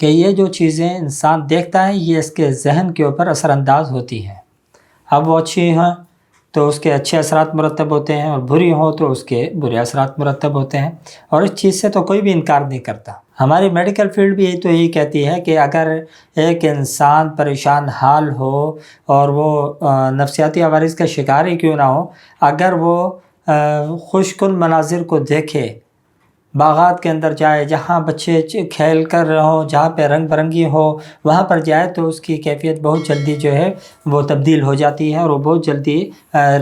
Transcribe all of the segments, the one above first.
کہ یہ جو چیزیں انسان دیکھتا ہے یہ اس کے ذہن کے اوپر اثر انداز ہوتی ہیں. اب وہ اچھی ہیں تو اس کے اچھے اثرات مرتب ہوتے ہیں، اور بری ہوں تو اس کے برے اثرات مرتب ہوتے ہیں، اور اس چیز سے تو کوئی بھی انکار نہیں کرتا. ہماری میڈیکل فیلڈ بھی یہی کہتی ہے کہ اگر ایک انسان پریشان حال ہو اور وہ نفسیاتی عوارض کا شکار ہی کیوں نہ ہو، اگر وہ خوشکن مناظر کو دیکھے، باغات کے اندر جائے جہاں بچے کھیل کر رہے ہوں، جہاں پہ رنگ برنگی ہو، وہاں پر جائے تو اس کی کیفیت بہت جلدی جو ہے وہ تبدیل ہو جاتی ہے، اور وہ بہت جلدی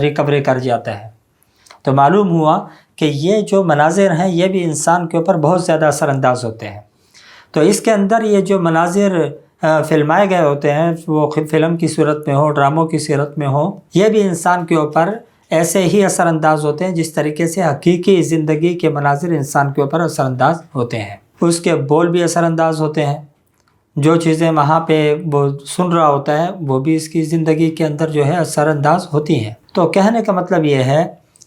ریکوری کر جاتا ہے. تو معلوم ہوا کہ یہ جو مناظر ہیں یہ بھی انسان کے اوپر بہت زیادہ اثر انداز ہوتے ہیں. تو اس کے اندر یہ جو مناظر فلمائے گئے ہوتے ہیں، وہ فلم کی صورت میں ہو، ڈراموں کی صورت میں ہو، یہ بھی انسان کے اوپر ایسے ہی اثر انداز ہوتے ہیں جس طریقے سے حقیقی زندگی کے مناظر انسان کے اوپر اثر انداز ہوتے ہیں. اس کے بول بھی اثر انداز ہوتے ہیں، جو چیزیں وہاں پہ وہ سن رہا ہوتا ہے وہ بھی اس کی زندگی کے اندر جو ہے اثر انداز ہوتی ہیں. تو کہنے کا مطلب یہ ہے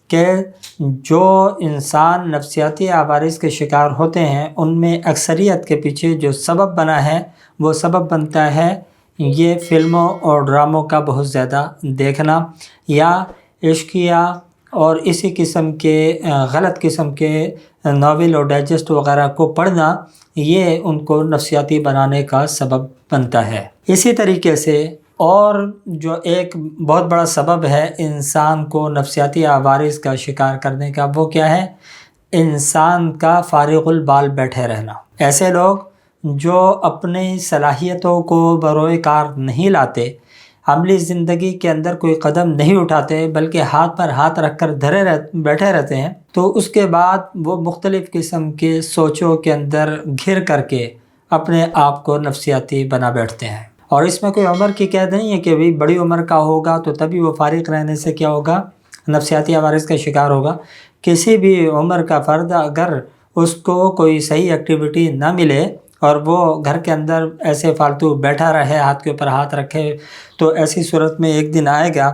کہ جو انسان نفسیاتی عوارض کے شکار ہوتے ہیں ان میں اکثریت کے پیچھے جو سبب بنا ہے وہ سبب بنتا ہے یہ فلموں اور ڈراموں کا بہت زیادہ دیکھنا، یا عشقیہ اور اسی قسم کے غلط قسم کے ناول اور ڈائجسٹ وغیرہ کو پڑھنا، یہ ان کو نفسیاتی بنانے کا سبب بنتا ہے. اسی طریقے سے اور جو ایک بہت بڑا سبب ہے انسان کو نفسیاتی عوارض کا شکار کرنے کا، وہ کیا ہے؟ انسان کا فارغ البال بیٹھے رہنا. ایسے لوگ جو اپنی صلاحیتوں کو بروئے کار نہیں لاتے، عملی زندگی کے اندر کوئی قدم نہیں اٹھاتے بلکہ ہاتھ پر ہاتھ رکھ کر بیٹھے رہتے ہیں، تو اس کے بعد وہ مختلف قسم کے سوچوں کے اندر گھر کر کے اپنے آپ کو نفسیاتی بنا بیٹھتے ہیں. اور اس میں کوئی عمر کی قید نہیں ہے کہ بھی بڑی عمر کا ہوگا تو تبھی وہ فارغ رہنے سے کیا ہوگا؟ نفسیاتی عوارض کا شکار ہوگا. کسی بھی عمر کا فرد اگر اس کو کوئی صحیح ایکٹیویٹی نہ ملے اور وہ گھر کے اندر ایسے فالتو بیٹھا رہے، ہاتھ کے اوپر ہاتھ رکھے، تو ایسی صورت میں ایک دن آئے گا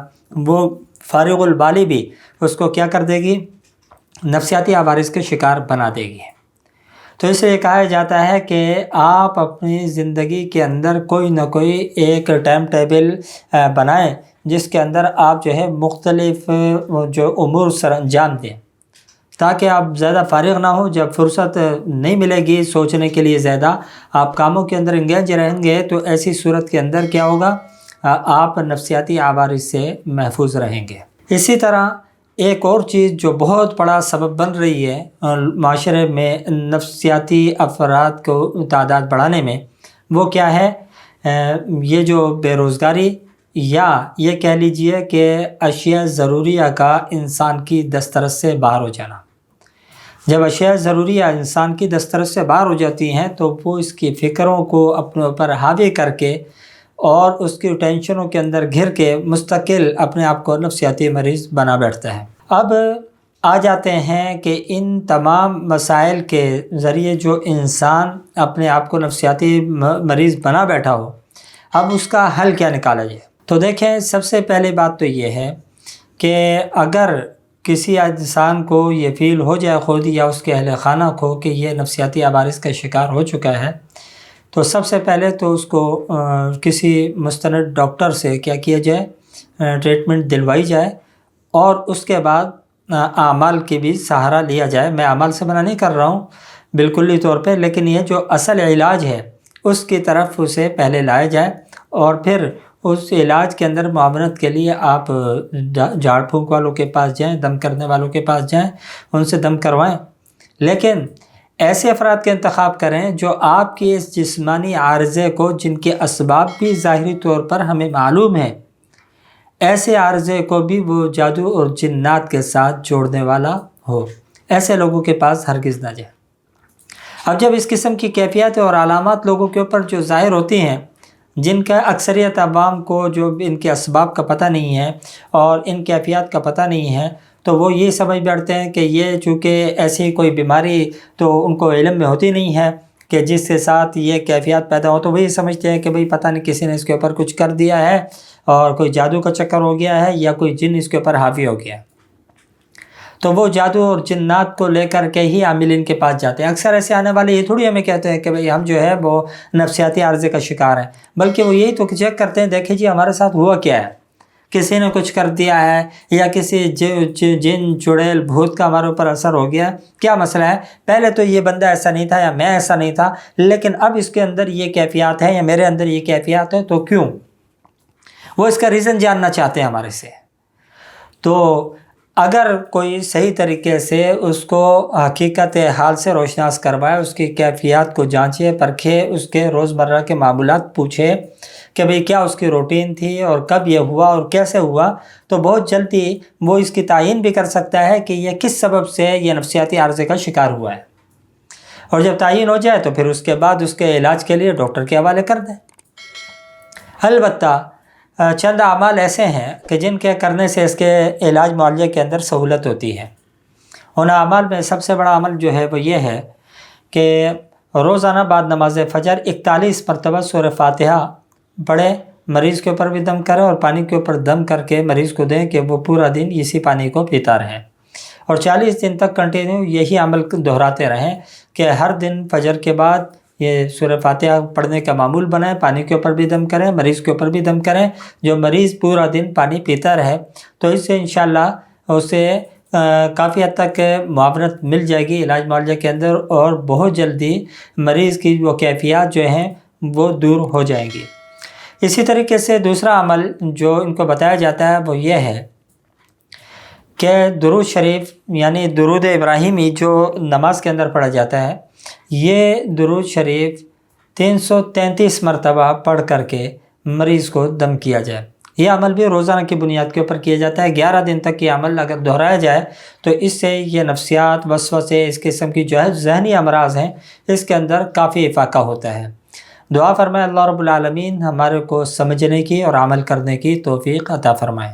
وہ فارغ البالی بھی اس کو کیا کر دے گی؟ نفسیاتی عوارض کے شکار بنا دے گی. تو اس لیے کہا جاتا ہے کہ آپ اپنی زندگی کے اندر کوئی نہ کوئی ایک ٹائم ٹیبل بنائیں جس کے اندر آپ جو ہے مختلف جو امور سر انجام دیں، تاکہ آپ زیادہ فارغ نہ ہوں. جب فرصت نہیں ملے گی سوچنے کے لیے، زیادہ آپ کاموں کے اندر انگیج رہیں گے، تو ایسی صورت کے اندر کیا ہوگا؟ آپ نفسیاتی عوارض سے محفوظ رہیں گے. اسی طرح ایک اور چیز جو بہت بڑا سبب بن رہی ہے معاشرے میں نفسیاتی افراد کو تعداد بڑھانے میں، وہ کیا ہے؟ یہ جو بے روزگاری، یا یہ کہہ لیجئے کہ اشیاء ضروریہ کا انسان کی دسترس سے باہر ہو جانا. جب اشیاء ضروریہ انسان کی دسترس سے باہر ہو جاتی ہیں تو وہ اس کی فکروں کو اپنے اوپر حاوی کر کے اور اس کی ٹینشنوں کے اندر گھر کے مستقل اپنے آپ کو نفسیاتی مریض بنا بیٹھتا ہے. اب آ جاتے ہیں کہ ان تمام مسائل کے ذریعے جو انسان اپنے آپ کو نفسیاتی مریض بنا بیٹھا ہو، اب اس کا حل کیا نکالا جائے؟ تو دیکھیں، سب سے پہلی بات تو یہ ہے کہ اگر کسی انسان کو یہ فیل ہو جائے خود یا اس کے اہل خانہ کو کہ یہ نفسیاتی عوارض کا شکار ہو چکا ہے، تو سب سے پہلے تو اس کو کسی مستند ڈاکٹر سے کیا کیا جائے؟ ٹریٹمنٹ دلوائی جائے، اور اس کے بعد اعمال کی بھی سہارا لیا جائے. میں اعمال سے منع نہیں کر رہا ہوں بالکلی طور پہ، لیکن یہ جو اصل علاج ہے اس کی طرف اسے پہلے لایا جائے، اور پھر اس علاج کے اندر معاونت کے لیے آپ جھاڑ پھونک والوں کے پاس جائیں، دم کرنے والوں کے پاس جائیں، ان سے دم کروائیں. لیکن ایسے افراد کا انتخاب کریں جو آپ کی اس جسمانی عارضے کو، جن کے اسباب بھی ظاہری طور پر ہمیں معلوم ہیں، ایسے عارضے کو بھی وہ جادو اور جنات کے ساتھ جوڑنے والا ہو. ایسے لوگوں کے پاس ہرگز نہ جائیں. اب جب اس قسم کی کیفیات اور علامات لوگوں کے اوپر جو ظاہر ہوتی ہیں، جن کا اکثریت عوام کو جو ان کے اسباب کا پتہ نہیں ہے اور ان کیفیات کا پتہ نہیں ہے، تو وہ یہ سمجھ بیٹھتے ہیں کہ یہ چونکہ ایسی کوئی بیماری تو ان کو علم میں ہوتی نہیں ہے کہ جس کے ساتھ یہ کیفیات پیدا ہو، تو وہی سمجھتے ہیں کہ بھئی پتہ نہیں کسی نے اس کے اوپر کچھ کر دیا ہے اور کوئی جادو کا چکر ہو گیا ہے یا کوئی جن اس کے اوپر حاوی ہو گیا ہے. تو وہ جادو اور جنات کو لے کر کے ہی عاملین کے پاس جاتے ہیں۔ اکثر ایسے آنے والے یہ تھوڑی ہمیں کہتے ہیں کہ بھئی ہم جو ہے وہ نفسیاتی عارضے کا شکار ہیں، بلکہ وہ یہی تو چیک کرتے ہیں، دیکھیں جی ہمارے ساتھ ہوا کیا ہے، کسی نے کچھ کر دیا ہے یا کسی جن چڑیل بھوت کا ہمارے اوپر اثر ہو گیا، کیا مسئلہ ہے، پہلے تو یہ بندہ ایسا نہیں تھا یا میں ایسا نہیں تھا، لیکن اب اس کے اندر یہ کیفیات ہے یا میرے اندر یہ کیفیات ہے، تو کیوں؟ وہ اس کا ریزن جاننا چاہتے ہیں ہمارے سے۔ تو اگر کوئی صحیح طریقے سے اس کو حقیقت حال سے روشناس کروائے، اس کی کیفیات کو جانچے پرکھے، اس کے روزمرہ کے معمولات پوچھے کہ بھئی کیا اس کی روٹین تھی اور کب یہ ہوا اور کیسے ہوا، تو بہت جلدی وہ اس کی تعین بھی کر سکتا ہے کہ یہ کس سبب سے یہ نفسیاتی عارضے کا شکار ہوا ہے، اور جب تعین ہو جائے تو پھر اس کے بعد اس کے علاج کے لیے ڈاکٹر کے حوالے کر دیں۔ البتہ چند اعمال ایسے ہیں کہ جن کے کرنے سے اس کے علاج معالجے کے اندر سہولت ہوتی ہے۔ ان اعمال میں سب سے بڑا عمل جو ہے وہ یہ ہے کہ روزانہ بعد نماز فجر 41 مرتبہ سورہ فاتحہ پڑھے، مریض کے اوپر بھی دم کرے اور پانی کے اوپر دم کر کے مریض کو دیں کہ وہ پورا دن اسی پانی کو پیتا رہے، اور 40 دن تک کنٹینیو یہی عمل دہراتے رہیں کہ ہر دن فجر کے بعد یہ سورہ فاتحہ پڑھنے کا معمول بنائیں، پانی کے اوپر بھی دم کریں، مریض کے اوپر بھی دم کریں، جو مریض پورا دن پانی پیتا رہے تو اس سے انشاءاللہ اسے کافی حد تک معاونت مل جائے گی علاج معالجہ کے اندر، اور بہت جلدی مریض کی وہ کیفیات جو ہیں وہ دور ہو جائیں گی۔ اسی طریقے سے دوسرا عمل جو ان کو بتایا جاتا ہے وہ یہ ہے کہ درود شریف یعنی درود ابراہیمی جو نماز کے اندر پڑھا جاتا ہے، یہ درود شریف 333 مرتبہ پڑھ کر کے مریض کو دم کیا جائے۔ یہ عمل بھی روزانہ کی بنیاد کے اوپر کیا جاتا ہے۔ 11 دن تک یہ عمل اگر دہرایا جائے تو اس سے یہ نفسیات، وسوسے، اس قسم کی جو ہے ذہنی امراض ہیں، اس کے اندر کافی افاقہ ہوتا ہے۔ دعا فرمائے اللہ رب العالمین ہمارے کو سمجھنے کی اور عمل کرنے کی توفیق عطا فرمائے۔